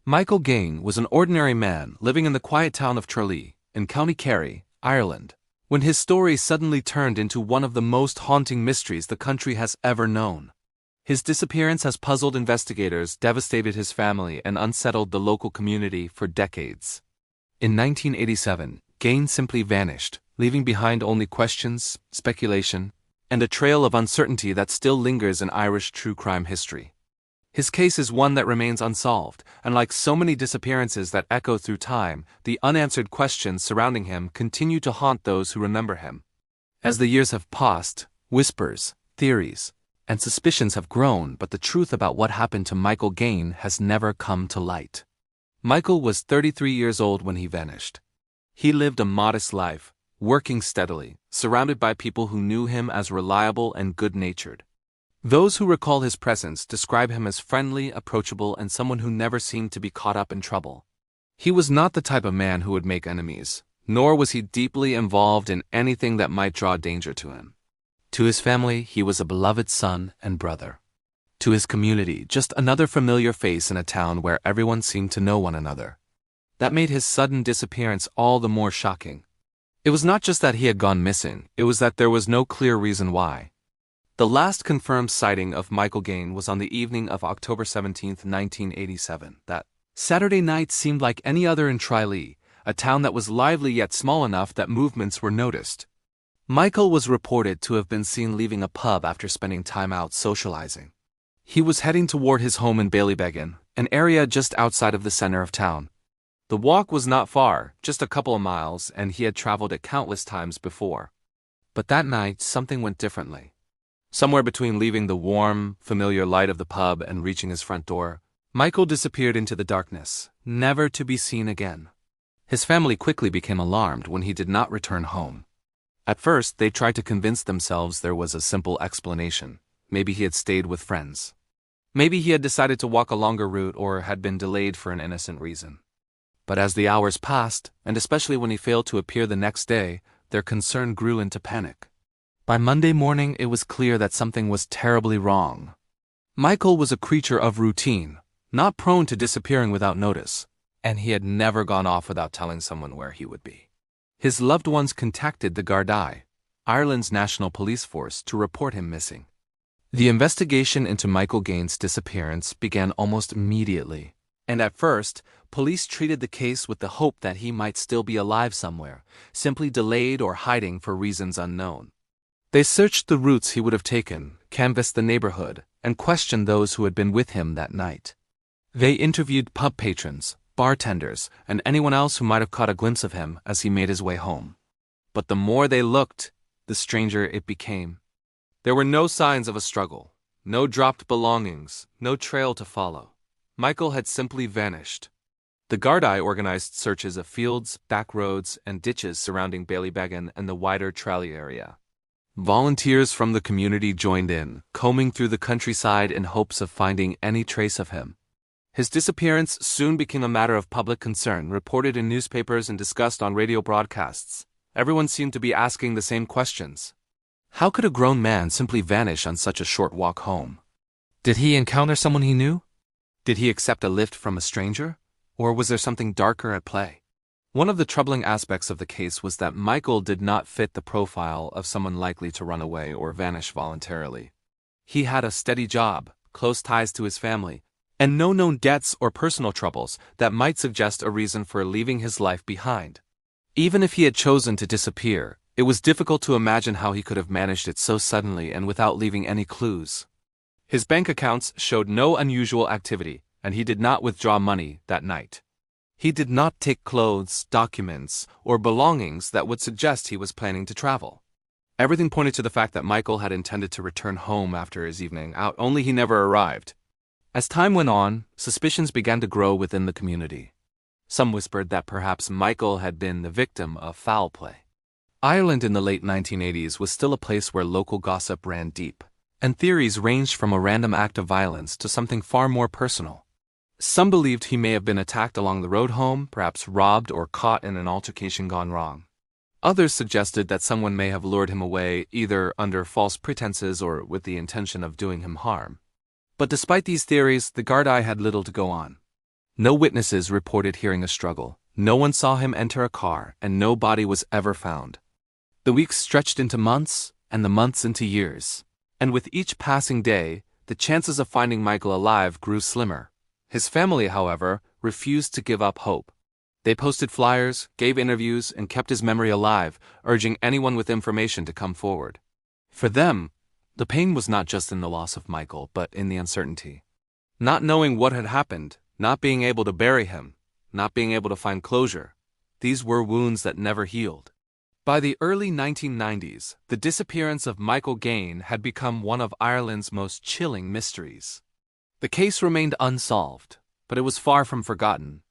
Michael Gaine was an ordinary man living in the quiet town of Tralee, in County Kerry, Ireland, when his story suddenly turned into one of the most haunting mysteries the country has ever known. His disappearance has puzzled investigators, devastated his family, and unsettled the local community for decades. In 1987, Gaine simply vanished, leaving behind only questions, speculation, and a trail of uncertainty that still lingers in Irish true crime history. His case is one that remains unsolved, and like so many disappearances that echo through time, the unanswered questions surrounding him continue to haunt those who remember him. As the years have passed, whispers, theories, and suspicions have grown, but the truth about what happened to Michael Gaine has never come to light. Michael was 33 years old when he vanished. He lived a modest life, working steadily, surrounded by people who knew him as reliable and good-natured. Those who recall his presence describe him as friendly, approachable, and someone who never seemed to be caught up in trouble. He was not the type of man who would make enemies, nor was he deeply involved in anything that might draw danger to him. To his family, he was a beloved son and brother. To his community, just another familiar face in a town where everyone seemed to know one another. That made his sudden disappearance all the more shocking. It was not just that he had gone missing, it was that there was no clear reason why. The last confirmed sighting of Michael Gaine was on the evening of October 17, 1987. That Saturday night seemed like any other in Tralee, a town that was lively yet small enough that movements were noticed. Michael was reported to have been seen leaving a pub after spending time out socializing. He was heading toward his home in Ballybegan, an area just outside of the center of town. The walk was not far, just a couple of miles, and he had traveled it countless times before. But that night, something went differently. Somewhere between leaving the warm, familiar light of the pub and reaching his front door, Michael disappeared into the darkness, never to be seen again. His family quickly became alarmed when he did not return home. At first, they tried to convince themselves there was a simple explanation. Maybe he had stayed with friends. Maybe he had decided to walk a longer route or had been delayed for an innocent reason. But as the hours passed, and especially when he failed to appear the next day, their concern grew into panic. By Monday morning, it was clear that something was terribly wrong. Michael was a creature of routine, not prone to disappearing without notice, and he had never gone off without telling someone where he would be. His loved ones contacted the Gardaí, Ireland's national police force, to report him missing. The investigation into Michael Gaine's disappearance began almost immediately, and at first, police treated the case with the hope that he might still be alive somewhere, simply delayed or hiding for reasons unknown. They searched the routes he would have taken, canvassed the neighborhood, and questioned those who had been with him that night. They interviewed pub patrons, bartenders, and anyone else who might have caught a glimpse of him as he made his way home. But the more they looked, the stranger it became. There were no signs of a struggle, no dropped belongings, no trail to follow. Michael had simply vanished. The Gardaí organized searches of fields, back roads, and ditches surrounding Ballybegan and the wider Tralee area. Volunteers from the community joined in, combing through the countryside in hopes of finding any trace of him. His disappearance soon became a matter of public concern, reported in newspapers and discussed on radio broadcasts. Everyone seemed to be asking the same questions. How could a grown man simply vanish on such a short walk home? Did he encounter someone he knew? Did he accept a lift from a stranger? Or was there something darker at play? One of the troubling aspects of the case was that Michael did not fit the profile of someone likely to run away or vanish voluntarily. He had a steady job, close ties to his family, and no known debts or personal troubles that might suggest a reason for leaving his life behind. Even if he had chosen to disappear, it was difficult to imagine how he could have managed it so suddenly and without leaving any clues. His bank accounts showed no unusual activity, and he did not withdraw money that night. He did not take clothes, documents, or belongings that would suggest he was planning to travel. Everything pointed to the fact that Michael had intended to return home after his evening out, only he never arrived. As time went on, suspicions began to grow within the community. Some whispered that perhaps Michael had been the victim of foul play. Ireland in the late 1980s was still a place where local gossip ran deep, and theories ranged from a random act of violence to something far more personal. Some believed he may have been attacked along the road home, perhaps robbed or caught in an altercation gone wrong. Others suggested that someone may have lured him away either under false pretenses or with the intention of doing him harm. But despite these theories, the Gardaí had little to go on. No witnesses reported hearing a struggle, no one saw him enter a car, and no body was ever found. The weeks stretched into months, and the months into years. And with each passing day, the chances of finding Michael alive grew slimmer. His family, however, refused to give up hope. They posted flyers, gave interviews, and kept his memory alive, urging anyone with information to come forward. For them, the pain was not just in the loss of Michael, but in the uncertainty. Not knowing what had happened, not being able to bury him, not being able to find closure, these were wounds that never healed. By the early 1990s, the disappearance of Michael Gaine had become one of Ireland's most chilling mysteries. The case remained unsolved, but it was far from forgotten.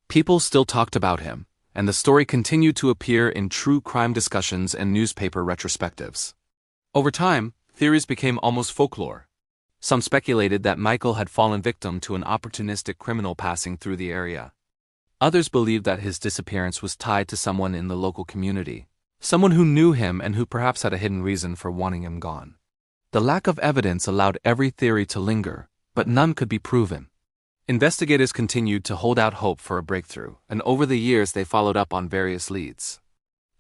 People still talked about him, and the story continued to appear in true crime discussions and newspaper retrospectives. Over time, theories became almost folklore. Some speculated that Michael had fallen victim to an opportunistic criminal passing through the area. Others believed that his disappearance was tied to someone in the local community, someone who knew him and who perhaps had a hidden reason for wanting him gone. The lack of evidence allowed every theory to linger, but none could be proven. Investigators continued to hold out hope for a breakthrough, and over the years they followed up on various leads.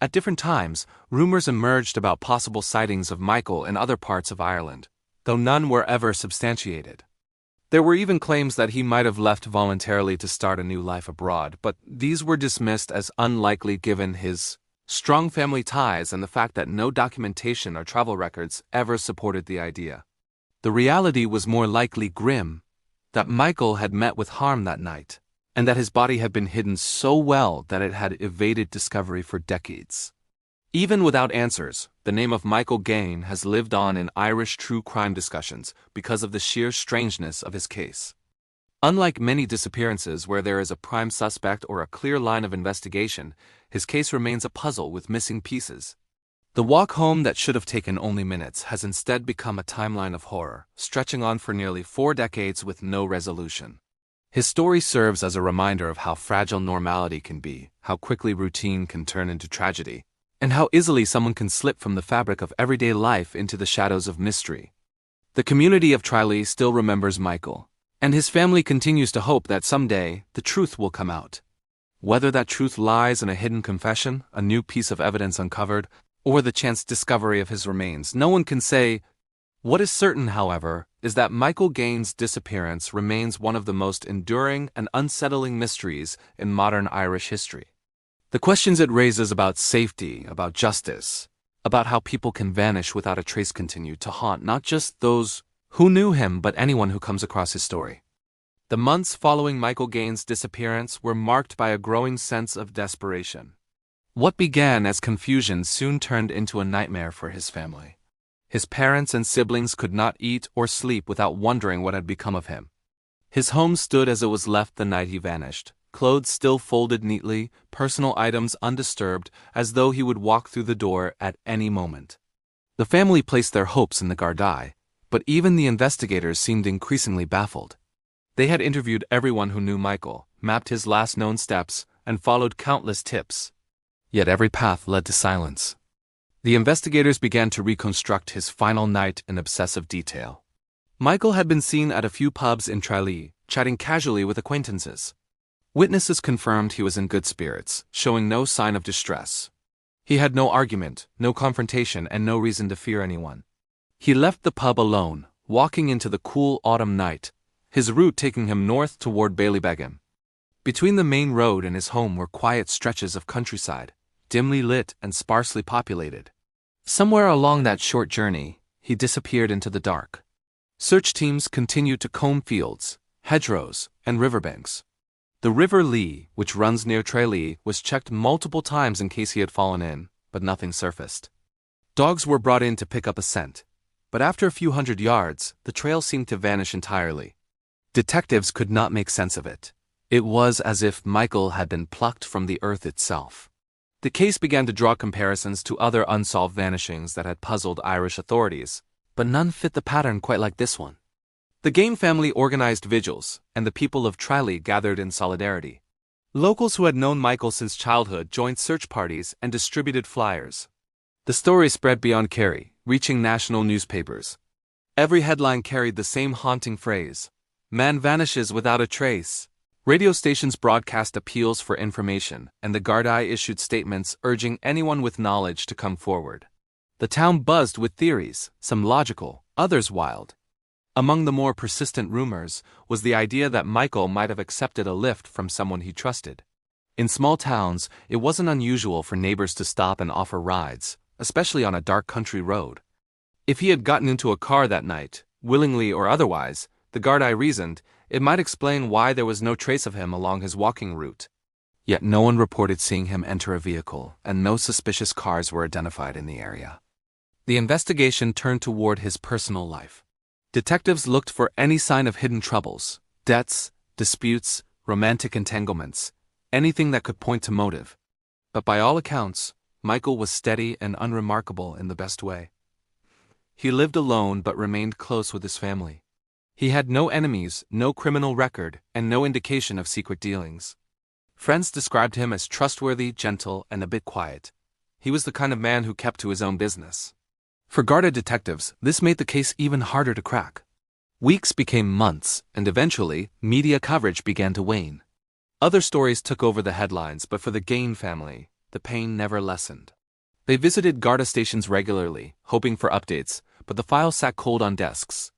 At different times, rumors emerged about possible sightings of Michael in other parts of Ireland, though none were ever substantiated. There were even claims that he might have left voluntarily to start a new life abroad, but these were dismissed as unlikely given his strong family ties and the fact that no documentation or travel records ever supported the idea. The reality was more likely grim, that Michael had met with harm that night, and that his body had been hidden so well that it had evaded discovery for decades. Even without answers, the name of Michael Gaine has lived on in Irish true crime discussions because of the sheer strangeness of his case. Unlike many disappearances where there is a prime suspect or a clear line of investigation, his case remains a puzzle with missing pieces. The walk home that should have taken only minutes has instead become a timeline of horror, stretching on for nearly 4 decades with no resolution. His story serves as a reminder of how fragile normality can be, how quickly routine can turn into tragedy, and how easily someone can slip from the fabric of everyday life into the shadows of mystery. The community of Tralee still remembers Michael, and his family continues to hope that someday the truth will come out. Whether that truth lies in a hidden confession, a new piece of evidence uncovered, or the chance discovery of his remains, no one can say. What is certain, however, is that Michael Gaine's disappearance remains one of the most enduring and unsettling mysteries in modern Irish history. The questions it raises about safety, about justice, about how people can vanish without a trace continue to haunt not just those who knew him but anyone who comes across his story. The months following Michael Gaine's disappearance were marked by a growing sense of desperation. What began as confusion soon turned into a nightmare for his family. His parents and siblings could not eat or sleep without wondering what had become of him. His home stood as it was left the night he vanished, clothes still folded neatly, personal items undisturbed, as though he would walk through the door at any moment. The family placed their hopes in the Gardaí, but even the investigators seemed increasingly baffled. They had interviewed everyone who knew Michael, mapped his last known steps, and followed countless tips. Yet every path led to silence. The investigators began to reconstruct his final night in obsessive detail. Michael had been seen at a few pubs in Tralee, chatting casually with acquaintances. Witnesses confirmed he was in good spirits, showing no sign of distress. He had no argument, no confrontation, and no reason to fear anyone. He left the pub alone, walking into the cool autumn night, his route taking him north toward Ballybeggan. Between the main road and his home were quiet stretches of countryside, dimly lit and sparsely populated. Somewhere along that short journey, he disappeared into the dark. Search teams continued to comb fields, hedgerows, and riverbanks. The River Lee, which runs near Tralee, was checked multiple times in case he had fallen in, but nothing surfaced. Dogs were brought in to pick up a scent, but after a few hundred yards, the trail seemed to vanish entirely. Detectives could not make sense of it. It was as if Michael had been plucked from the earth itself. The case began to draw comparisons to other unsolved vanishings that had puzzled Irish authorities, but none fit the pattern quite like this one. The Gaine family organized vigils, and the people of Tralee gathered in solidarity. Locals who had known Michael since childhood joined search parties and distributed flyers. The story spread beyond Kerry, reaching national newspapers. Every headline carried the same haunting phrase: "Man vanishes without a trace." Radio stations broadcast appeals for information, and the Gardaí issued statements urging anyone with knowledge to come forward. The town buzzed with theories, some logical, others wild. Among the more persistent rumors was the idea that Michael might have accepted a lift from someone he trusted. In small towns, it wasn't unusual for neighbors to stop and offer rides, especially on a dark country road. If he had gotten into a car that night, willingly or otherwise, the Gardaí reasoned, it might explain why there was no trace of him along his walking route. Yet no one reported seeing him enter a vehicle, and no suspicious cars were identified in the area. The investigation turned toward his personal life. Detectives looked for any sign of hidden troubles, debts, disputes, romantic entanglements, anything that could point to motive. But by all accounts, Michael was steady and unremarkable in the best way. He lived alone but remained close with his family. He had no enemies, no criminal record, and no indication of secret dealings. Friends described him as trustworthy, gentle, and a bit quiet. He was the kind of man who kept to his own business. For Garda detectives, this made the case even harder to crack. Weeks became months, and eventually, media coverage began to wane. Other stories took over the headlines, but for the Gaine family, the pain never lessened. They visited Garda stations regularly, hoping for updates, but the file sat cold on desks.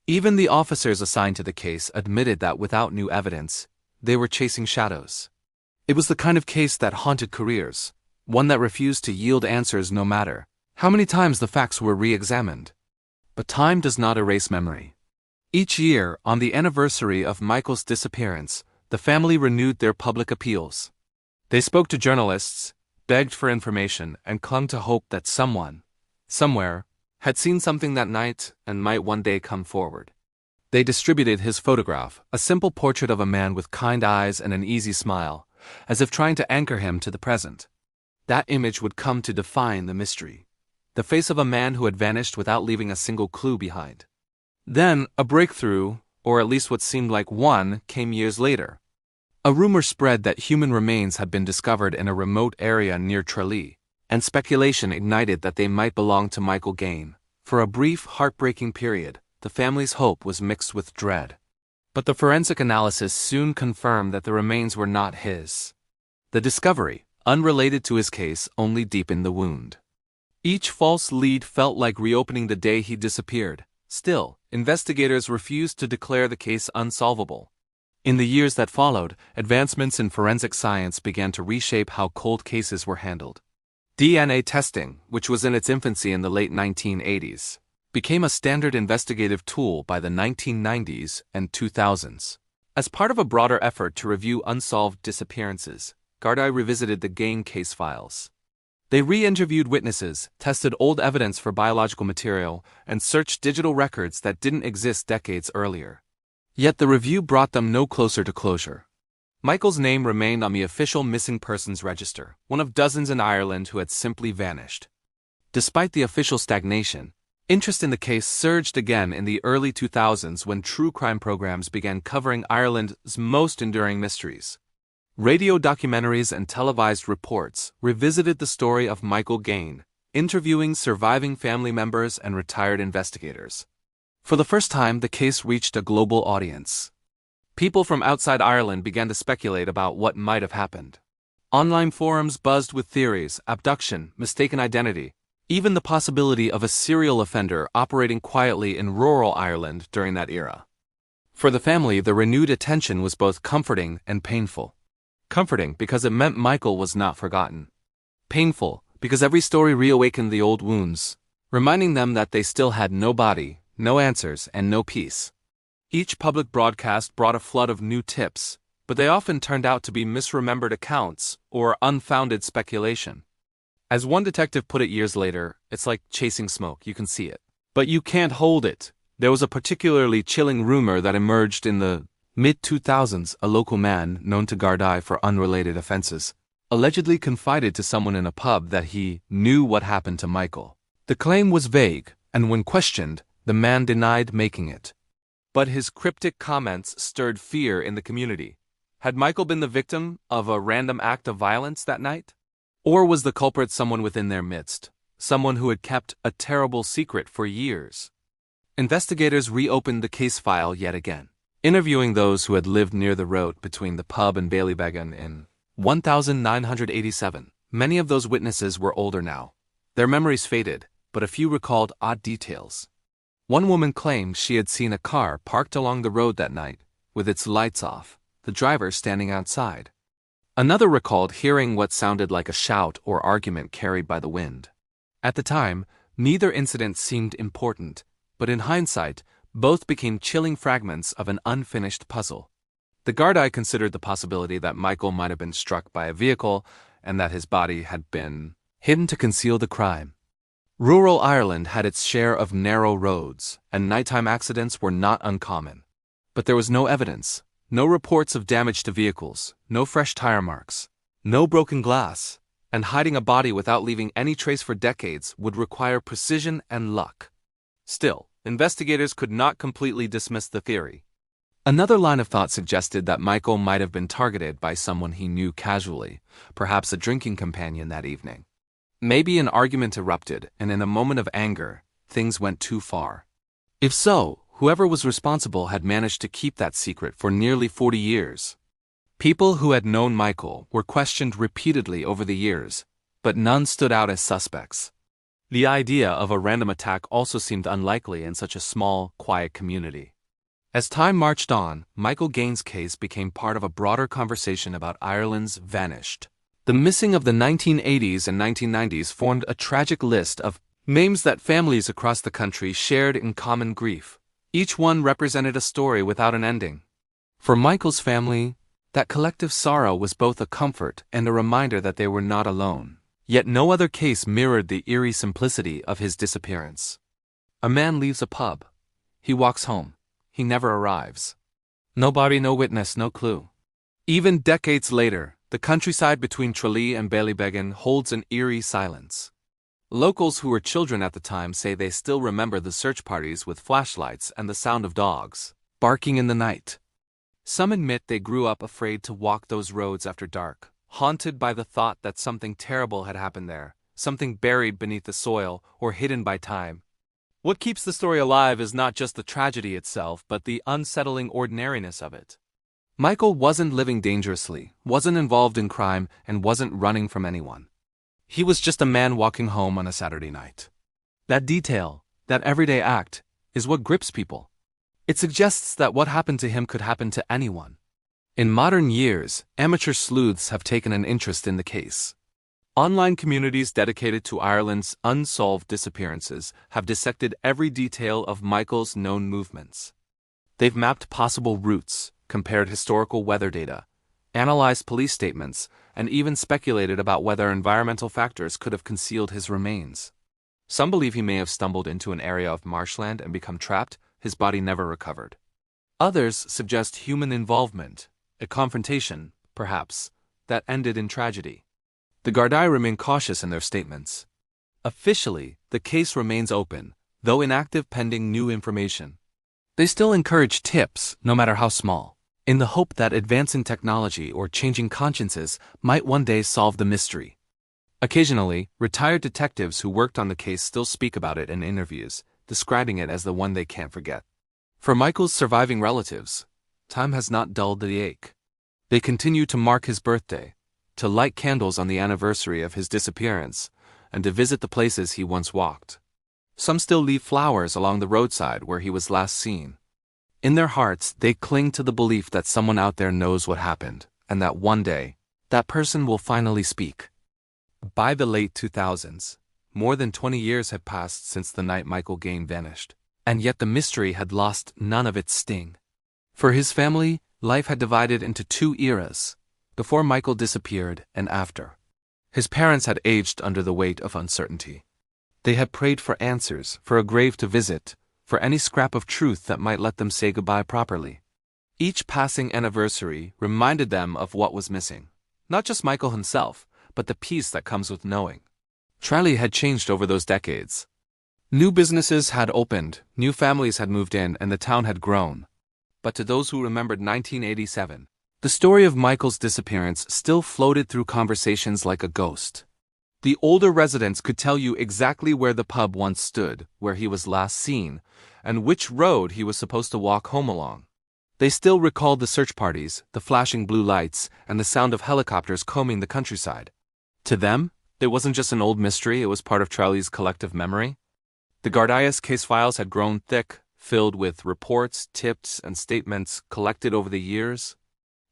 Even the officers assigned to the case admitted that without new evidence, they were chasing shadows. It was the kind of case that haunted careers, one that refused to yield answers no matter how many times the facts were re-examined. But time does not erase memory. Each year, on the anniversary of Michael's disappearance, the family renewed their public appeals. They spoke to journalists, begged for information, and clung to hope that someone, somewhere, had seen something that night and might one day come forward. They distributed his photograph, a simple portrait of a man with kind eyes and an easy smile, as if trying to anchor him to the present. That image would come to define the mystery. The face of a man who had vanished without leaving a single clue behind. Then, a breakthrough, or at least what seemed like one, came years later. A rumor spread that human remains had been discovered in a remote area near Tralee, and speculation ignited that they might belong to Michael Gaine. For a brief, heartbreaking period, the family's hope was mixed with dread. But the forensic analysis soon confirmed that the remains were not his. The discovery, unrelated to his case, only deepened the wound. Each false lead felt like reopening the day he disappeared. Still, investigators refused to declare the case unsolvable. In the years that followed, advancements in forensic science began to reshape how cold cases were handled. DNA testing, which was in its infancy in the late 1980s, became a standard investigative tool by the 1990s and 2000s. As part of a broader effort to review unsolved disappearances, Gardaí revisited the Gaine case files. They re-interviewed witnesses, tested old evidence for biological material, and searched digital records that didn't exist decades earlier. Yet the review brought them no closer to closure. Michael's name remained on the official missing persons register, one of dozens in Ireland who had simply vanished. Despite the official stagnation, interest in the case surged again in the early 2000s when true crime programs began covering Ireland's most enduring mysteries. Radio documentaries and televised reports revisited the story of Michael Gaine, interviewing surviving family members and retired investigators. For the first time, the case reached a global audience. People from outside Ireland began to speculate about what might have happened. Online forums buzzed with theories, abduction, mistaken identity, even the possibility of a serial offender operating quietly in rural Ireland during that era. For the family, the renewed attention was both comforting and painful. Comforting because it meant Michael was not forgotten. Painful because every story reawakened the old wounds, reminding them that they still had no body, no answers, and no peace. Each public broadcast brought a flood of new tips, but they often turned out to be misremembered accounts or unfounded speculation. As one detective put it years later, it's like chasing smoke, you can see it, but you can't hold it. There was a particularly chilling rumor that emerged in the mid-2000s. A local man, known to Gardaí for unrelated offenses, allegedly confided to someone in a pub that he knew what happened to Michael. The claim was vague, and when questioned, the man denied making it. But his cryptic comments stirred fear in the community. Had Michael been the victim of a random act of violence that night? Or was the culprit someone within their midst, someone who had kept a terrible secret for years? Investigators reopened the case file yet again. Interviewing those who had lived near the road between the pub and Ballybeggan in 1987, many of those witnesses were older now. Their memories faded, but a few recalled odd details. One woman claimed she had seen a car parked along the road that night, with its lights off, the driver standing outside. Another recalled hearing what sounded like a shout or argument carried by the wind. At the time, neither incident seemed important, but in hindsight, both became chilling fragments of an unfinished puzzle. The Gardaí considered the possibility that Michael might have been struck by a vehicle and that his body had been hidden to conceal the crime. Rural Ireland had its share of narrow roads, and nighttime accidents were not uncommon. But there was no evidence, no reports of damage to vehicles, no fresh tire marks, no broken glass, and hiding a body without leaving any trace for decades would require precision and luck. Still, investigators could not completely dismiss the theory. Another line of thought suggested that Michael might have been targeted by someone he knew casually, perhaps a drinking companion that evening. Maybe an argument erupted, and in a moment of anger, things went too far. If so, whoever was responsible had managed to keep that secret for nearly 40 years. People who had known Michael were questioned repeatedly over the years, but none stood out as suspects. The idea of a random attack also seemed unlikely in such a small, quiet community. As time marched on, Michael Gaine's case became part of a broader conversation about Ireland's vanished. The missing of the 1980s and 1990s formed a tragic list of names that families across the country shared in common grief. Each one represented a story without an ending. For Michael's family, that collective sorrow was both a comfort and a reminder that they were not alone. Yet no other case mirrored the eerie simplicity of his disappearance. A man leaves a pub. He walks home. He never arrives. No body, no witness, no clue. Even decades later, the countryside between Tralee and Ballybeggan holds an eerie silence. Locals who were children at the time say they still remember the search parties with flashlights and the sound of dogs barking in the night. Some admit they grew up afraid to walk those roads after dark, haunted by the thought that something terrible had happened there, something buried beneath the soil or hidden by time. What keeps the story alive is not just the tragedy itself, but the unsettling ordinariness of it. Michael wasn't living dangerously, wasn't involved in crime, and wasn't running from anyone. He was just a man walking home on a Saturday night. That detail, that everyday act, is what grips people. It suggests that what happened to him could happen to anyone. In modern years, amateur sleuths have taken an interest in the case. Online communities dedicated to Ireland's unsolved disappearances have dissected every detail of Michael's known movements. They've mapped possible routes, compared historical weather data, analyzed police statements, and even speculated about whether environmental factors could have concealed his remains. Some believe he may have stumbled into an area of marshland and become trapped, his body never recovered. Others suggest human involvement, a confrontation, perhaps, that ended in tragedy. The Gardaí remain cautious in their statements. Officially, the case remains open, though inactive pending new information. They still encourage tips, no matter how small, in the hope that advancing technology or changing consciences might one day solve the mystery. Occasionally, retired detectives who worked on the case still speak about it in interviews, describing it as the one they can't forget. For Michael's surviving relatives, time has not dulled the ache. They continue to mark his birthday, to light candles on the anniversary of his disappearance, and to visit the places he once walked. Some still leave flowers along the roadside where he was last seen. In their hearts, they cling to the belief that someone out there knows what happened, and that one day, that person will finally speak. By the late 2000s, more than 20 years had passed since the night Michael Gaine vanished, and yet the mystery had lost none of its sting. For his family, life had divided into two eras, before Michael disappeared and after. His parents had aged under the weight of uncertainty. They had prayed for answers, for a grave to visit, for any scrap of truth that might let them say goodbye properly. Each passing anniversary reminded them of what was missing. Not just Michael himself, but the peace that comes with knowing. Tralee had changed over those decades. New businesses had opened, new families had moved in, and the town had grown. But to those who remembered 1987, the story of Michael's disappearance still floated through conversations like a ghost. The older residents could tell you exactly where the pub once stood, where he was last seen, and which road he was supposed to walk home along. They still recalled the search parties, the flashing blue lights, and the sound of helicopters combing the countryside. To them, it wasn't just an old mystery, it was part of Tralee's collective memory. The Gardias case files had grown thick, filled with reports, tips, and statements collected over the years.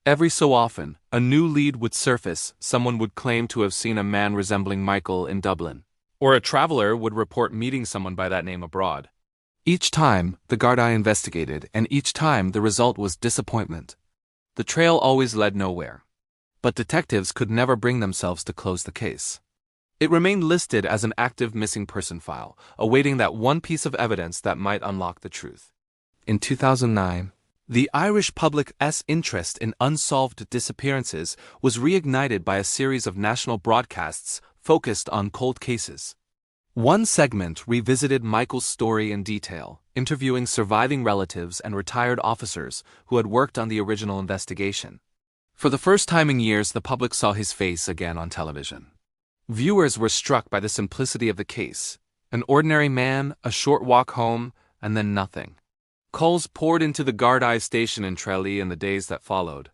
Every so often, a new lead would surface. Someone would claim to have seen a man resembling Michael in Dublin, or a traveler would report meeting someone by that name abroad. Each time, the Gardaí investigated, and each time the result was disappointment. The trail always led nowhere. But detectives could never bring themselves to close the case. It remained listed as an active missing person file, awaiting that one piece of evidence that might unlock the truth. In 2009, the Irish public's interest in unsolved disappearances was reignited by a series of national broadcasts focused on cold cases. One segment revisited Michael's story in detail, interviewing surviving relatives and retired officers who had worked on the original investigation. For the first time in years, the public saw his face again on television. Viewers were struck by the simplicity of the case. An ordinary man, a short walk home, and then nothing. Calls poured into the Gardaí station in Tralee in the days that followed.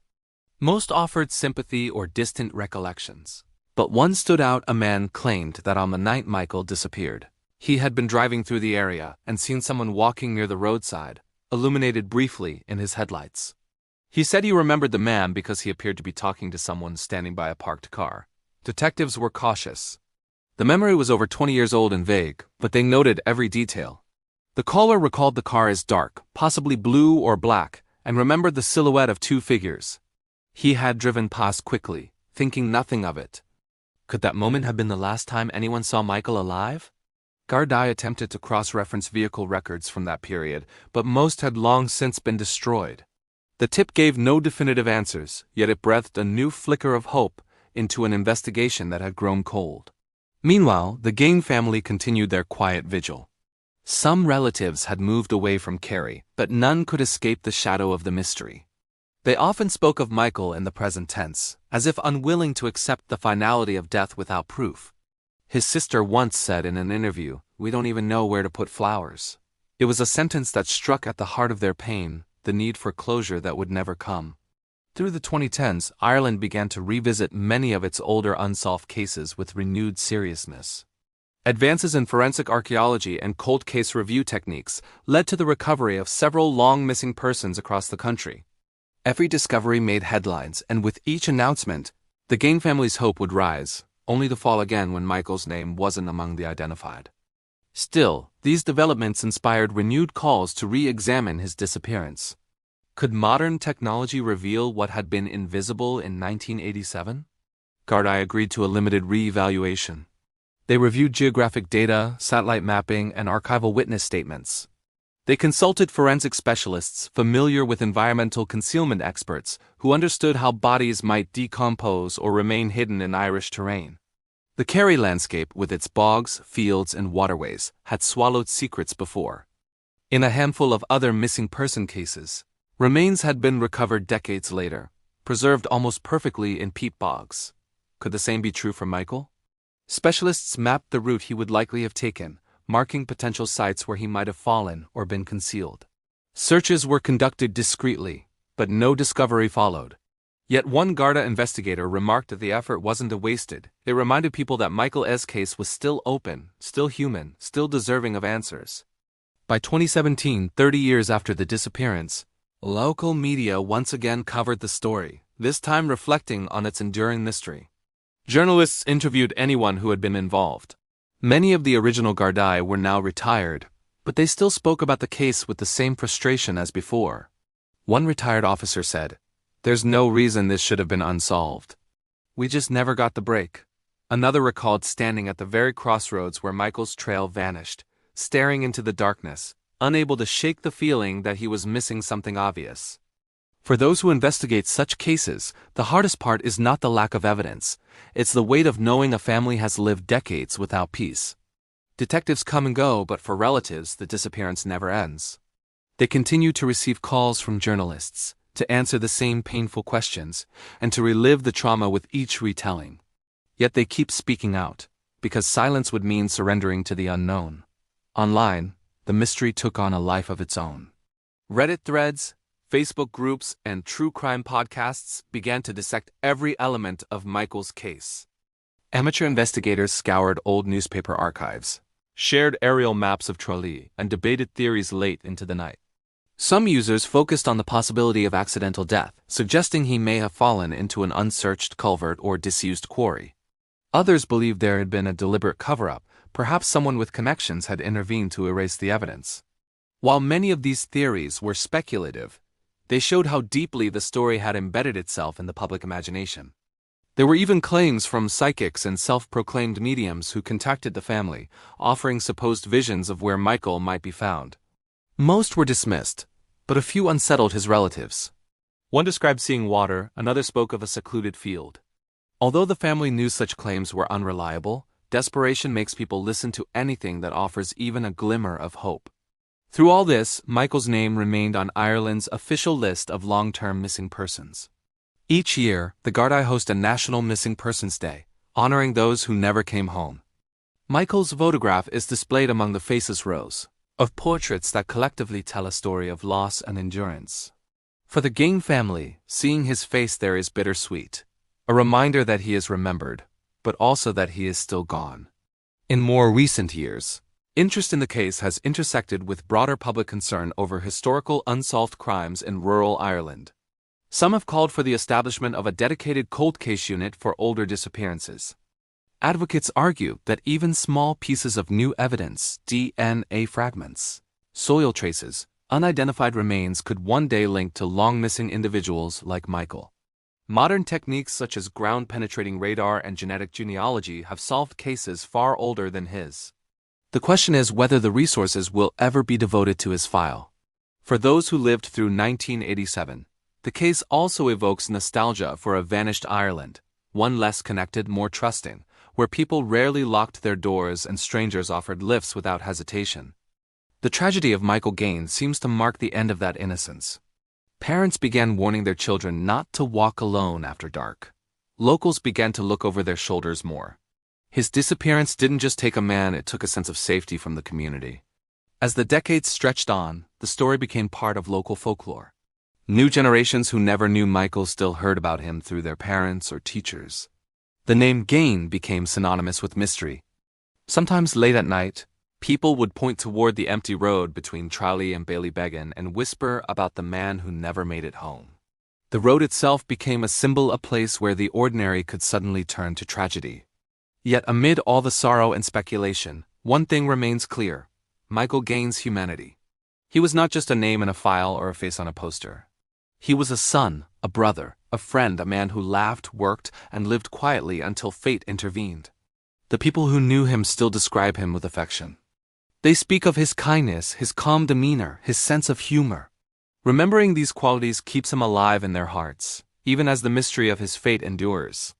Most offered sympathy or distant recollections. But one stood out. A man claimed that on the night Michael disappeared, he had been driving through the area and seen someone walking near the roadside, illuminated briefly in his headlights. He said he remembered the man because he appeared to be talking to someone standing by a parked car. Detectives were cautious. The memory was over 20 years old and vague, but they noted every detail. The caller recalled the car as dark, possibly blue or black, and remembered the silhouette of two figures. He had driven past quickly, thinking nothing of it. Could that moment have been the last time anyone saw Michael alive? Gardaí attempted to cross-reference vehicle records from that period, but most had long since been destroyed. The tip gave no definitive answers, yet it breathed a new flicker of hope into an investigation that had grown cold. Meanwhile, the Gaine family continued their quiet vigil. Some relatives had moved away from Kerry, but none could escape the shadow of the mystery. They often spoke of Michael in the present tense, as if unwilling to accept the finality of death without proof. His sister once said in an interview, "We don't even know where to put flowers." It was a sentence that struck at the heart of their pain, the need for closure that would never come. Through the 2010s, Ireland began to revisit many of its older unsolved cases with renewed seriousness. Advances in forensic archaeology and cold case review techniques led to the recovery of several long-missing persons across the country. Every discovery made headlines, and with each announcement, the Gaine family's hope would rise, only to fall again when Michael's name wasn't among the identified. Still, these developments inspired renewed calls to re-examine his disappearance. Could modern technology reveal what had been invisible in 1987? Gardaí agreed to a limited re-evaluation. They reviewed geographic data, satellite mapping, and archival witness statements. They consulted forensic specialists familiar with environmental concealment experts who understood how bodies might decompose or remain hidden in Irish terrain. The Kerry landscape, with its bogs, fields, and waterways, had swallowed secrets before. In a handful of other missing person cases, remains had been recovered decades later, preserved almost perfectly in peat bogs. Could the same be true for Michael? Specialists mapped the route he would likely have taken, marking potential sites where he might have fallen or been concealed. Searches were conducted discreetly, but no discovery followed. Yet one Garda investigator remarked that the effort wasn't wasted. It reminded people that Michael's case was still open, still human, still deserving of answers. By 2017, 30 years after the disappearance, local media once again covered the story, this time reflecting on its enduring mystery. Journalists interviewed anyone who had been involved. Many of the original Gardaí were now retired, but they still spoke about the case with the same frustration as before. One retired officer said, "There's no reason this should have been unsolved. We just never got the break." Another recalled standing at the very crossroads where Michael's trail vanished, staring into the darkness, unable to shake the feeling that he was missing something obvious. For those who investigate such cases, the hardest part is not the lack of evidence, it's the weight of knowing a family has lived decades without peace. Detectives come and go, but for relatives, the disappearance never ends. They continue to receive calls from journalists, to answer the same painful questions, and to relive the trauma with each retelling. Yet they keep speaking out, because silence would mean surrendering to the unknown. Online, the mystery took on a life of its own. Reddit threads, Facebook groups and true crime podcasts began to dissect every element of Michael's case. Amateur investigators scoured old newspaper archives, shared aerial maps of Tralee, and debated theories late into the night. Some users focused on the possibility of accidental death, suggesting he may have fallen into an unsearched culvert or disused quarry. Others believed there had been a deliberate cover-up, perhaps someone with connections had intervened to erase the evidence. While many of these theories were speculative, they showed how deeply the story had embedded itself in the public imagination. There were even claims from psychics and self-proclaimed mediums who contacted the family, offering supposed visions of where Michael might be found. Most were dismissed, but a few unsettled his relatives. One described seeing water, another spoke of a secluded field. Although the family knew such claims were unreliable, desperation makes people listen to anything that offers even a glimmer of hope. Through all this, Michael's name remained on Ireland's official list of long-term missing persons. Each year, the Gardaí host a National Missing Persons Day, honoring those who never came home. Michael's photograph is displayed among the faces rows of portraits that collectively tell a story of loss and endurance. For the Gaine family, seeing his face there is bittersweet, a reminder that he is remembered, but also that he is still gone. In more recent years, interest in the case has intersected with broader public concern over historical unsolved crimes in rural Ireland. Some have called for the establishment of a dedicated cold case unit for older disappearances. Advocates argue that even small pieces of new evidence, DNA fragments, soil traces, unidentified remains could one day link to long-missing individuals like Michael. Modern techniques such as ground-penetrating radar and genetic genealogy have solved cases far older than his. The question is whether the resources will ever be devoted to his file. For those who lived through 1987, the case also evokes nostalgia for a vanished Ireland, one less connected, more trusting, where people rarely locked their doors and strangers offered lifts without hesitation. The tragedy of Michael Gaine seems to mark the end of that innocence. Parents began warning their children not to walk alone after dark. Locals began to look over their shoulders more. His disappearance didn't just take a man, it took a sense of safety from the community. As the decades stretched on, the story became part of local folklore. New generations who never knew Michael still heard about him through their parents or teachers. The name Gaine became synonymous with mystery. Sometimes late at night, people would point toward the empty road between Tralee and Ballybeggin and whisper about the man who never made it home. The road itself became a symbol, a place where the ordinary could suddenly turn to tragedy. Yet amid all the sorrow and speculation, one thing remains clear: Michael Gaine's humanity. He was not just a name in a file or a face on a poster. He was a son, a brother, a friend, a man who laughed, worked, and lived quietly until fate intervened. The people who knew him still describe him with affection. They speak of his kindness, his calm demeanor, his sense of humor. Remembering these qualities keeps him alive in their hearts, even as the mystery of his fate endures.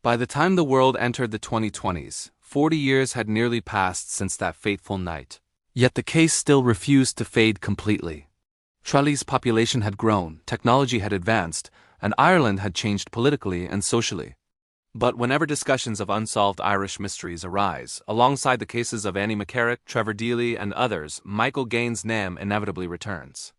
By the time the world entered the 2020s, 40 years had nearly passed since that fateful night. Yet the case still refused to fade completely. Tralee's population had grown, technology had advanced, and Ireland had changed politically and socially. But whenever discussions of unsolved Irish mysteries arise, alongside the cases of Annie McCarrick, Trevor Deely, and others, Michael Gaine's name inevitably returns.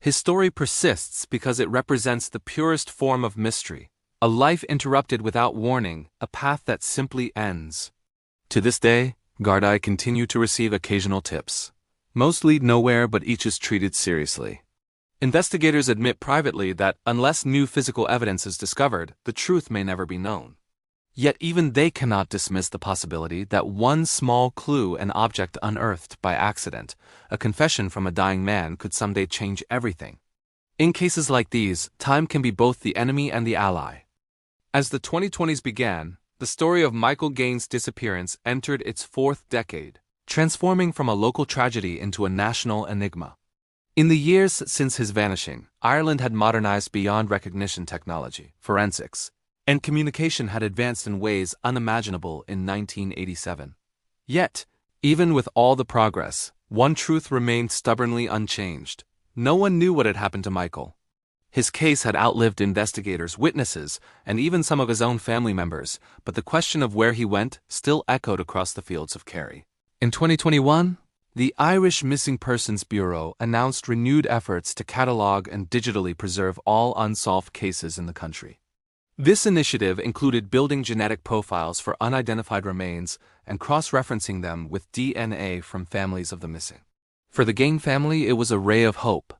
His story persists because it represents the purest form of mystery, a life interrupted without warning, a path that simply ends. To this day, Gardaí continue to receive occasional tips. Most lead nowhere, but each is treated seriously. Investigators admit privately that unless new physical evidence is discovered, the truth may never be known. Yet even they cannot dismiss the possibility that one small clue, an object unearthed by accident, a confession from a dying man, could someday change everything. In cases like these, time can be both the enemy and the ally. As the 2020s began, the story of Michael Gaine's disappearance entered its fourth decade, transforming from a local tragedy into a national enigma. In the years since his vanishing, Ireland had modernized beyond recognition technology, forensics, and communication had advanced in ways unimaginable in 1987. Yet, even with all the progress, one truth remained stubbornly unchanged. No one knew what had happened to Michael. His case had outlived investigators, witnesses, and even some of his own family members, but the question of where he went still echoed across the fields of Kerry. In 2021, The Irish Missing Persons Bureau announced renewed efforts to catalog and digitally preserve all unsolved cases in the country. This initiative included building genetic profiles for unidentified remains and cross-referencing them with DNA from families of the missing. For the Gaine family, it was a ray of hope.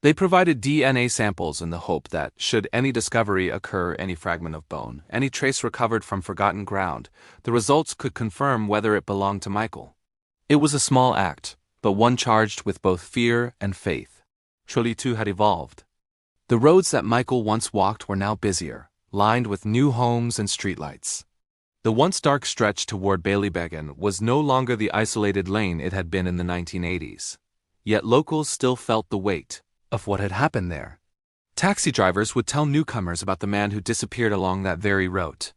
They provided DNA samples in the hope that, should any discovery occur, any fragment of bone, any trace recovered from forgotten ground, the results could confirm whether it belonged to Michael. It was a small act, but one charged with both fear and faith. Tralee too had evolved. The roads that Michael once walked were now busier, lined with new homes and streetlights. The once dark stretch toward Ballybeggan was no longer the isolated lane it had been in the 1980s. Yet locals still felt the weight of what had happened there. Taxi drivers would tell newcomers about the man who disappeared along that very road.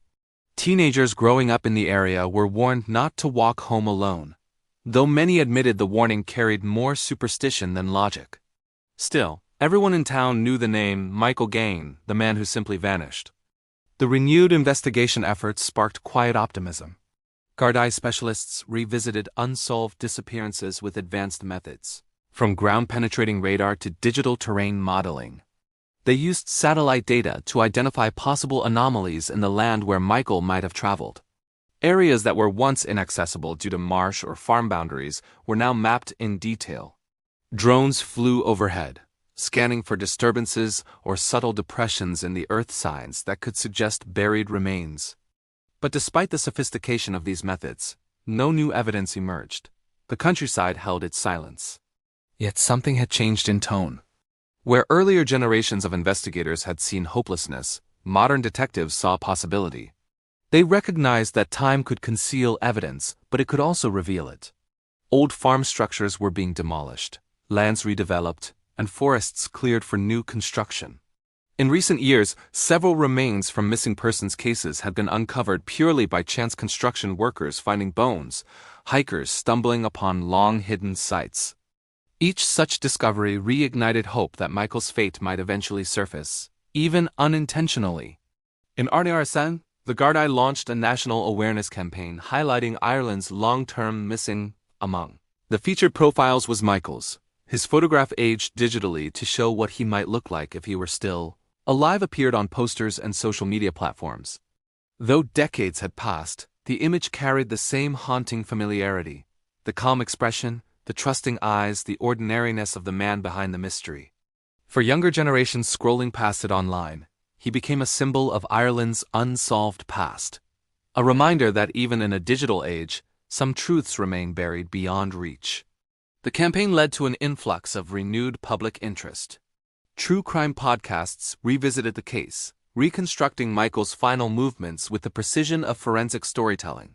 Teenagers growing up in the area were warned not to walk home alone, though many admitted the warning carried more superstition than logic. Still, everyone in town knew the name Michael Gaine, the man who simply vanished. The renewed investigation efforts sparked quiet optimism. Gardaí specialists revisited unsolved disappearances with advanced methods, from ground-penetrating radar to digital terrain modeling. They used satellite data to identify possible anomalies in the land where Michael might have traveled. Areas that were once inaccessible due to marsh or farm boundaries were now mapped in detail. Drones flew overhead, scanning for disturbances or subtle depressions in the earth signs that could suggest buried remains. But despite the sophistication of these methods, no new evidence emerged. The countryside held its silence. Yet something had changed in tone. Where earlier generations of investigators had seen hopelessness, modern detectives saw possibility. They recognized that time could conceal evidence, but it could also reveal it. Old farm structures were being demolished, lands redeveloped, and forests cleared for new construction. In recent years, several remains from missing persons cases had been uncovered purely by chance construction workers finding bones, hikers stumbling upon long-hidden sites. Each such discovery reignited hope that Michael's fate might eventually surface, even unintentionally. In Arnearsan, the Gardaí launched a national awareness campaign highlighting Ireland's long-term missing among. The featured profiles was Michael's. His photograph aged digitally to show what he might look like if he were still alive appeared on posters and social media platforms. Though decades had passed, the image carried the same haunting familiarity. The calm expression, the trusting eyes, the ordinariness of the man behind the mystery. For younger generations scrolling past it online, he became a symbol of Ireland's unsolved past. A reminder that even in a digital age, some truths remain buried beyond reach. The campaign led to an influx of renewed public interest. True crime podcasts revisited the case, reconstructing Michael's final movements with the precision of forensic storytelling.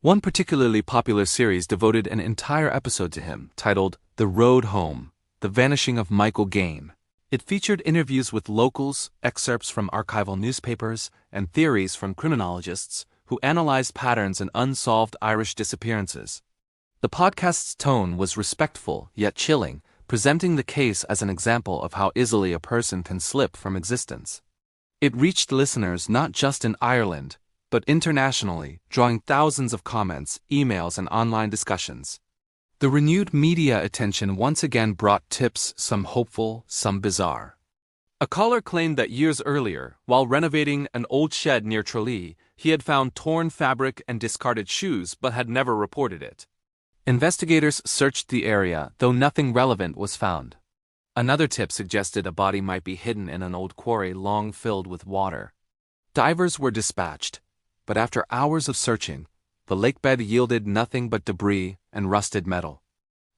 One particularly popular series devoted an entire episode to him, titled The Road Home, The Vanishing of Michael Gaine. It featured interviews with locals, excerpts from archival newspapers, and theories from criminologists who analyzed patterns in unsolved Irish disappearances. The podcast's tone was respectful yet chilling, presenting the case as an example of how easily a person can slip from existence. It reached listeners not just in Ireland, but internationally, drawing thousands of comments, emails, and online discussions. The renewed media attention once again brought tips, some hopeful, some bizarre. A caller claimed that years earlier, while renovating an old shed near Tralee, he had found torn fabric and discarded shoes but had never reported it. Investigators searched the area, though nothing relevant was found. Another tip suggested a body might be hidden in an old quarry long filled with water. Divers were dispatched, but after hours of searching, the lakebed yielded nothing but debris and rusted metal.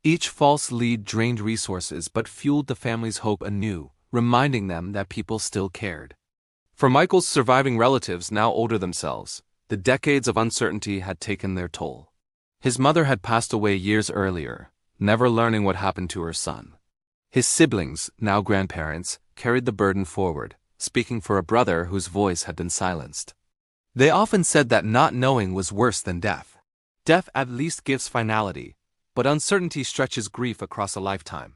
Each false lead drained resources but fueled the family's hope anew, reminding them that people still cared. For Michael's surviving relatives, now older themselves, the decades of uncertainty had taken their toll. His mother had passed away years earlier, never learning what happened to her son. His siblings, now grandparents, carried the burden forward, speaking for a brother whose voice had been silenced. They often said that not knowing was worse than death. Death at least gives finality, but uncertainty stretches grief across a lifetime.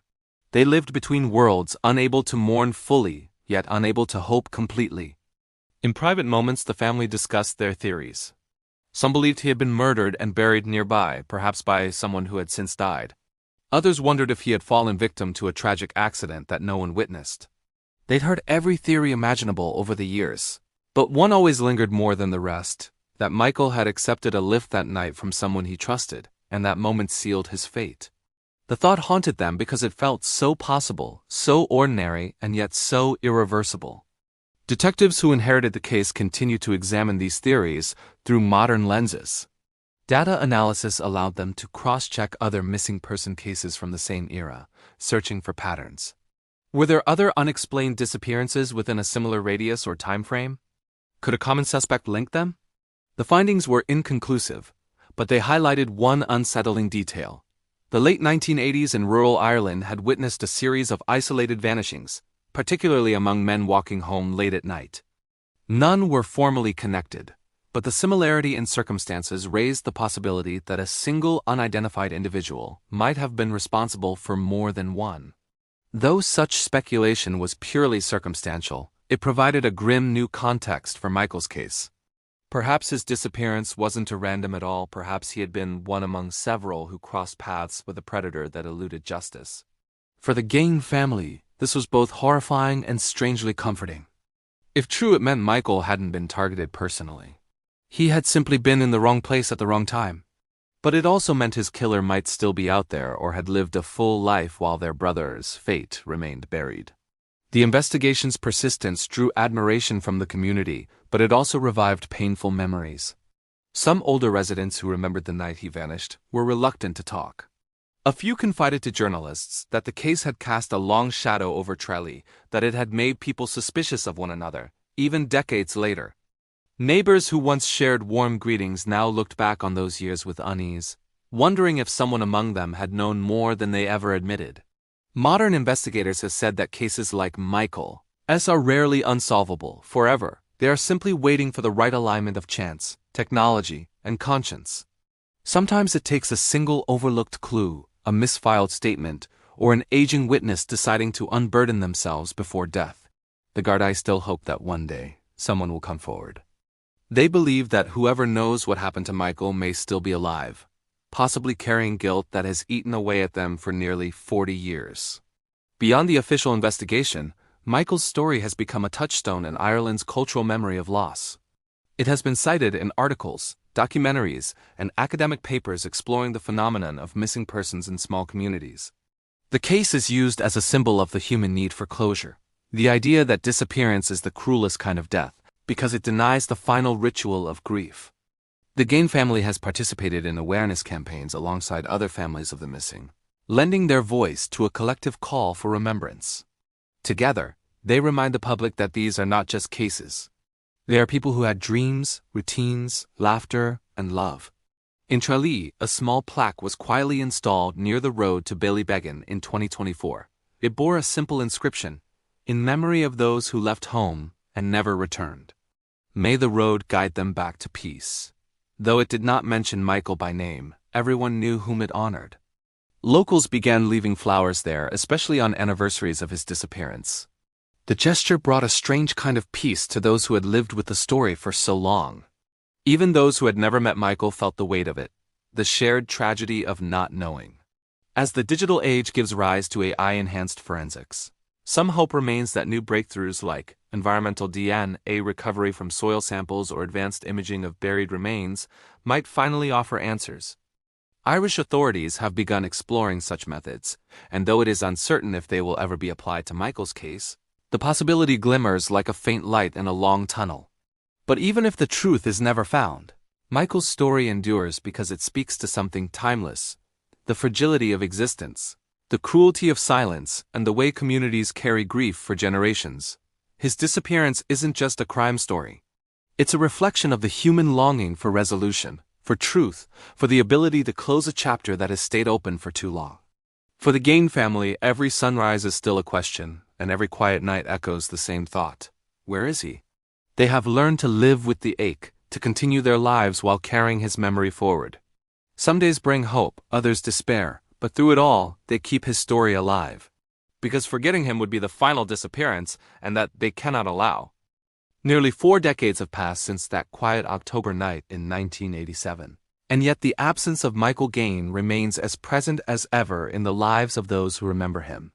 They lived between worlds, unable to mourn fully, yet unable to hope completely. In private moments, the family discussed their theories. Some believed he had been murdered and buried nearby, perhaps by someone who had since died. Others wondered if he had fallen victim to a tragic accident that no one witnessed. They'd heard every theory imaginable over the years, but one always lingered more than the rest, that Michael had accepted a lift that night from someone he trusted, and that moment sealed his fate. The thought haunted them because it felt so possible, so ordinary, and yet so irreversible. Detectives who inherited the case continued to examine these theories through modern lenses. Data analysis allowed them to cross-check other missing person cases from the same era, searching for patterns. Were there other unexplained disappearances within a similar radius or time frame? Could a common suspect link them? The findings were inconclusive, but they highlighted one unsettling detail. The late 1980s in rural Ireland had witnessed a series of isolated vanishings, particularly among men walking home late at night. None were formally connected, but the similarity in circumstances raised the possibility that a single unidentified individual might have been responsible for more than one. Though such speculation was purely circumstantial, it provided a grim new context for Michael's case. Perhaps his disappearance wasn't a random at all, perhaps he had been one among several who crossed paths with a predator that eluded justice. For the Gaine family, this was both horrifying and strangely comforting. If true, it meant Michael hadn't been targeted personally. He had simply been in the wrong place at the wrong time. But it also meant his killer might still be out there or had lived a full life while their brother's fate remained buried. The investigation's persistence drew admiration from the community, but it also revived painful memories. Some older residents who remembered the night he vanished were reluctant to talk. A few confided to journalists that the case had cast a long shadow over Tralee, that it had made people suspicious of one another, even decades later. Neighbors who once shared warm greetings now looked back on those years with unease, wondering if someone among them had known more than they ever admitted. Modern investigators have said that cases like Michael's are rarely unsolvable forever. They are simply waiting for the right alignment of chance, technology, and conscience. Sometimes it takes a single overlooked clue, a misfiled statement, or an aging witness deciding to unburden themselves before death. The Gardaí still hope that one day someone will come forward. They believe that whoever knows what happened to Michael may still be alive, possibly carrying guilt that has eaten away at them for nearly 40 years. Beyond the official investigation, Michael's story has become a touchstone in Ireland's cultural memory of loss. It has been cited in articles, documentaries, and academic papers exploring the phenomenon of missing persons in small communities. The case is used as a symbol of the human need for closure, the idea that disappearance is the cruelest kind of death, because it denies the final ritual of grief. The Gaine family has participated in awareness campaigns alongside other families of the missing, lending their voice to a collective call for remembrance. Together, they remind the public that these are not just cases. They are people who had dreams, routines, laughter, and love. In Tralee, a small plaque was quietly installed near the road to Ballybeggin in 2024. It bore a simple inscription, "In memory of those who left home and never returned. May the road guide them back to peace." Though it did not mention Michael by name, everyone knew whom it honored. Locals began leaving flowers there, especially on anniversaries of his disappearance. The gesture brought a strange kind of peace to those who had lived with the story for so long. Even those who had never met Michael felt the weight of it, the shared tragedy of not knowing. As the digital age gives rise to AI-enhanced forensics, some hope remains that new breakthroughs like environmental DNA recovery from soil samples or advanced imaging of buried remains might finally offer answers. Irish authorities have begun exploring such methods, and though it is uncertain if they will ever be applied to Michael's case, the possibility glimmers like a faint light in a long tunnel. But even if the truth is never found, Michael's story endures because it speaks to something timeless: the fragility of existence, the cruelty of silence, and the way communities carry grief for generations. His disappearance isn't just a crime story. It's a reflection of the human longing for resolution, for truth, for the ability to close a chapter that has stayed open for too long. For the Gaine family, every sunrise is still a question, and every quiet night echoes the same thought: where is he? They have learned to live with the ache, to continue their lives while carrying his memory forward. Some days bring hope, others despair, but through it all, they keep his story alive. Because forgetting him would be the final disappearance, and that they cannot allow. Nearly 4 decades have passed since that quiet October night in 1987. And yet the absence of Michael Gaine remains as present as ever in the lives of those who remember him.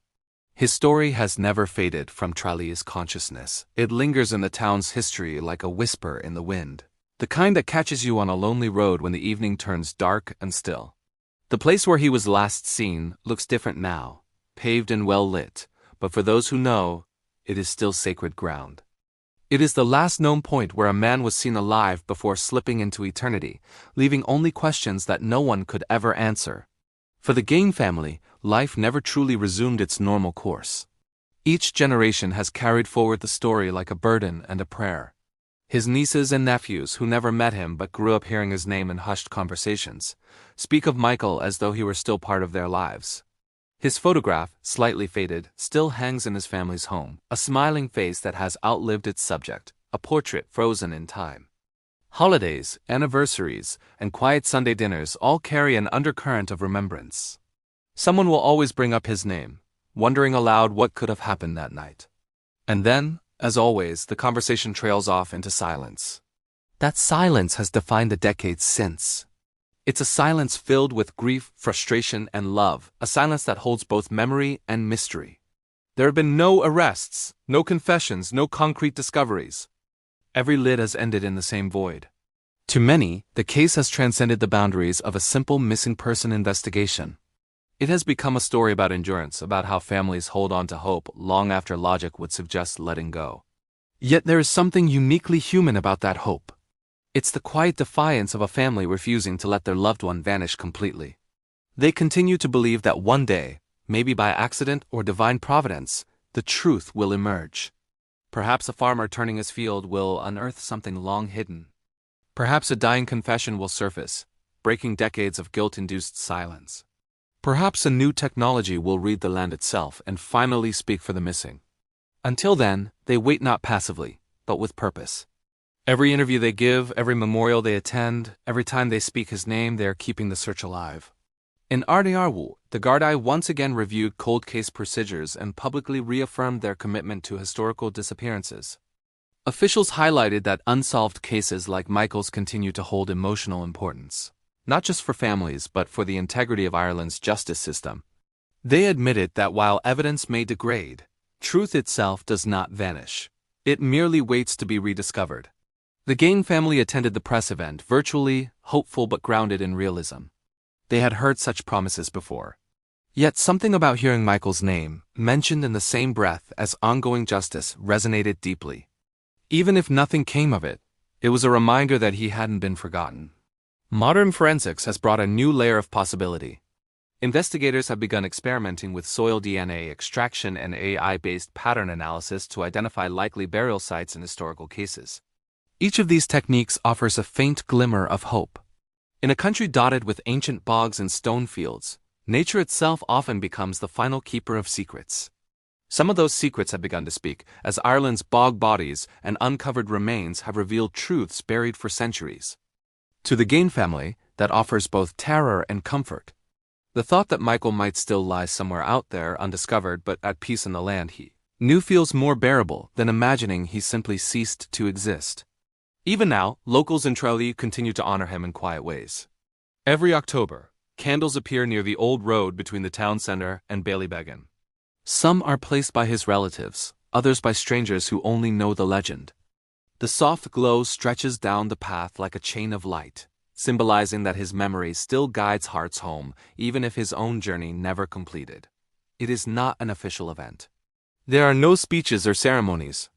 His story has never faded from Tralee's consciousness. It lingers in the town's history like a whisper in the wind, the kind that catches you on a lonely road when the evening turns dark and still. The place where he was last seen looks different now, paved and well lit, but for those who know, it is still sacred ground. It is the last known point where a man was seen alive before slipping into eternity, leaving only questions that no one could ever answer. For the Gaine family, life never truly resumed its normal course. Each generation has carried forward the story like a burden and a prayer. His nieces and nephews, who never met him but grew up hearing his name in hushed conversations, speak of Michael as though he were still part of their lives. His photograph, slightly faded, still hangs in his family's home, a smiling face that has outlived its subject, a portrait frozen in time. Holidays, anniversaries, and quiet Sunday dinners all carry an undercurrent of remembrance. Someone will always bring up his name, wondering aloud what could have happened that night. And then, as always, the conversation trails off into silence. That silence has defined the decades since. It's a silence filled with grief, frustration, and love, a silence that holds both memory and mystery. There have been no arrests, no confessions, no concrete discoveries. Every lid has ended in the same void. To many, the case has transcended the boundaries of a simple missing person investigation. It has become a story about endurance, about how families hold on to hope long after logic would suggest letting go. Yet there is something uniquely human about that hope. It's the quiet defiance of a family refusing to let their loved one vanish completely. They continue to believe that one day, maybe by accident or divine providence, the truth will emerge. Perhaps a farmer turning his field will unearth something long hidden. Perhaps a dying confession will surface, breaking decades of guilt-induced silence. Perhaps a new technology will read the land itself and finally speak for the missing. Until then, they wait not passively, but with purpose. Every interview they give, every memorial they attend, every time they speak his name, they are keeping the search alive. In Ardearwu, the Gardaí once again reviewed cold case procedures and publicly reaffirmed their commitment to historical disappearances. Officials highlighted that unsolved cases like Michael's continue to hold emotional importance, not just for families but for the integrity of Ireland's justice system. They admitted that while evidence may degrade, truth itself does not vanish. It merely waits to be rediscovered. The Gaine family attended the press event, virtually, hopeful but grounded in realism. They had heard such promises before. Yet something about hearing Michael's name, mentioned in the same breath as ongoing justice, resonated deeply. Even if nothing came of it, it was a reminder that he hadn't been forgotten. Modern forensics has brought a new layer of possibility. Investigators have begun experimenting with soil DNA extraction and AI-based pattern analysis to identify likely burial sites in historical cases. Each of these techniques offers a faint glimmer of hope. In a country dotted with ancient bogs and stone fields, nature itself often becomes the final keeper of secrets. Some of those secrets have begun to speak, as Ireland's bog bodies and uncovered remains have revealed truths buried for centuries. To the Gaine family, that offers both terror and comfort. The thought that Michael might still lie somewhere out there undiscovered but at peace in the land he knew feels more bearable than imagining he simply ceased to exist. Even now, locals in Tralee continue to honor him in quiet ways. Every October, candles appear near the old road between the town centre and Ballybeggan. Some are placed by his relatives, others by strangers who only know the legend. The soft glow stretches down the path like a chain of light, symbolizing that his memory still guides hearts home, even if his own journey never completed. It is not an official event. There are no speeches or ceremonies,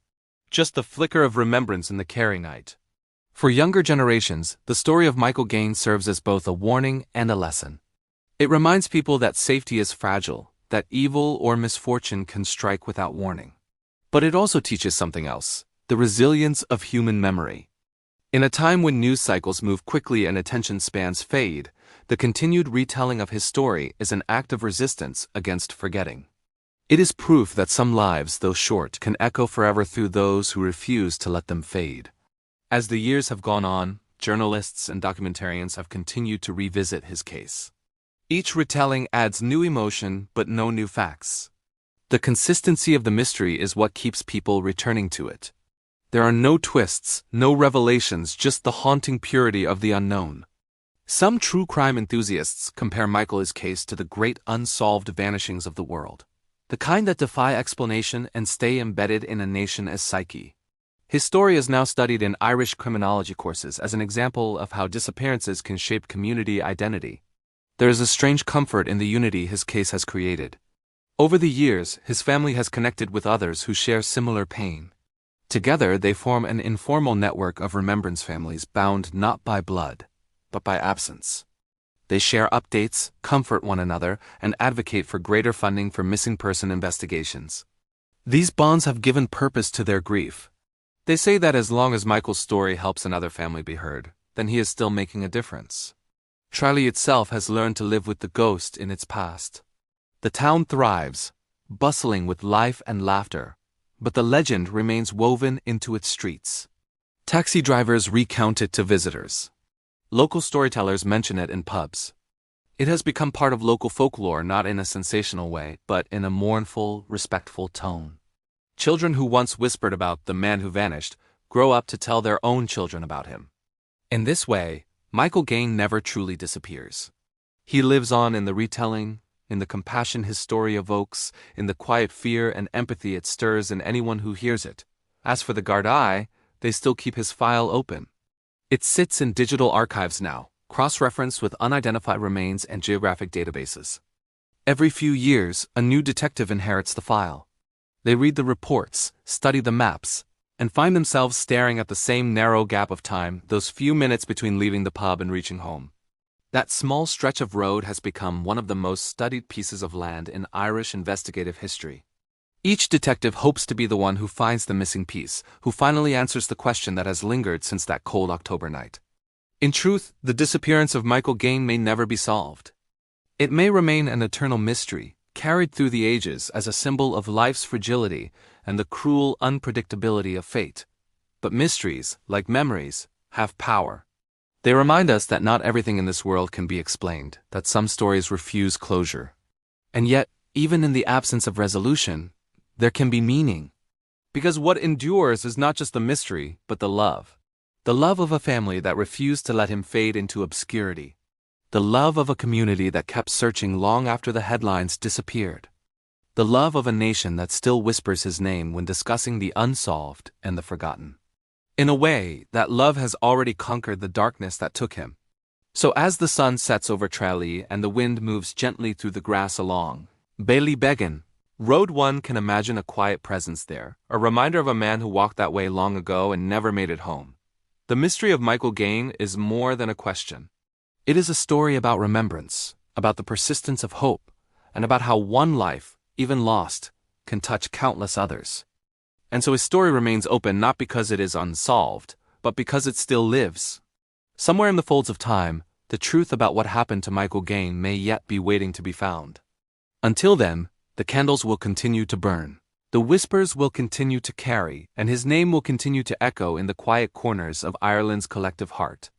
just the flicker of remembrance in the Kerry night. For younger generations, the story of Michael Gaine serves as both a warning and a lesson. It reminds people that safety is fragile, that evil or misfortune can strike without warning. But it also teaches something else, the resilience of human memory. In a time when news cycles move quickly and attention spans fade, the continued retelling of his story is an act of resistance against forgetting. It is proof that some lives, though short, can echo forever through those who refuse to let them fade. As the years have gone on, journalists and documentarians have continued to revisit his case. Each retelling adds new emotion but no new facts. The consistency of the mystery is what keeps people returning to it. There are no twists, no revelations, just the haunting purity of the unknown. Some true crime enthusiasts compare Michael's case to the great unsolved vanishings of the world, the kind that defy explanation and stay embedded in a nation's psyche. His story is now studied in Irish criminology courses as an example of how disappearances can shape community identity. There is a strange comfort in the unity his case has created. Over the years, his family has connected with others who share similar pain. Together, they form an informal network of remembrance families bound not by blood, but by absence. They share updates, comfort one another, and advocate for greater funding for missing person investigations. These bonds have given purpose to their grief. They say that as long as Michael's story helps another family be heard, then he is still making a difference. Tralee itself has learned to live with the ghost in its past. The town thrives, bustling with life and laughter, but the legend remains woven into its streets. Taxi drivers recount it to visitors. Local storytellers mention it in pubs. It has become part of local folklore, not in a sensational way, but in a mournful, respectful tone. Children who once whispered about the man who vanished grow up to tell their own children about him. In this way, Michael Gaine never truly disappears. He lives on in the retelling, in the compassion his story evokes, in the quiet fear and empathy it stirs in anyone who hears it. As for the Gardaí, they still keep his file open. It sits in digital archives now, cross-referenced with unidentified remains and geographic databases. Every few years, a new detective inherits the file. They read the reports, study the maps, and find themselves staring at the same narrow gap of time, those few minutes between leaving the pub and reaching home. That small stretch of road has become one of the most studied pieces of land in Irish investigative history. Each detective hopes to be the one who finds the missing piece, who finally answers the question that has lingered since that cold October night. In truth, the disappearance of Michael Gaine may never be solved. It may remain an eternal mystery, carried through the ages as a symbol of life's fragility and the cruel unpredictability of fate. But mysteries, like memories, have power. They remind us that not everything in this world can be explained, that some stories refuse closure. And yet, even in the absence of resolution, there can be meaning. Because what endures is not just the mystery, but the love. The love of a family that refused to let him fade into obscurity. The love of a community that kept searching long after the headlines disappeared. The love of a nation that still whispers his name when discussing the unsolved and the forgotten. In a way, that love has already conquered the darkness that took him. So as the sun sets over Tralee and the wind moves gently through the grass along Ballybeggin, Road 1 can imagine a quiet presence there, a reminder of a man who walked that way long ago and never made it home. The mystery of Michael Gaine is more than a question. It is a story about remembrance, about the persistence of hope, and about how one life, even lost, can touch countless others. And so his story remains open not because it is unsolved, but because it still lives. Somewhere in the folds of time, the truth about what happened to Michael Gaine may yet be waiting to be found. Until then, the candles will continue to burn. The whispers will continue to carry, and his name will continue to echo in the quiet corners of Ireland's collective heart.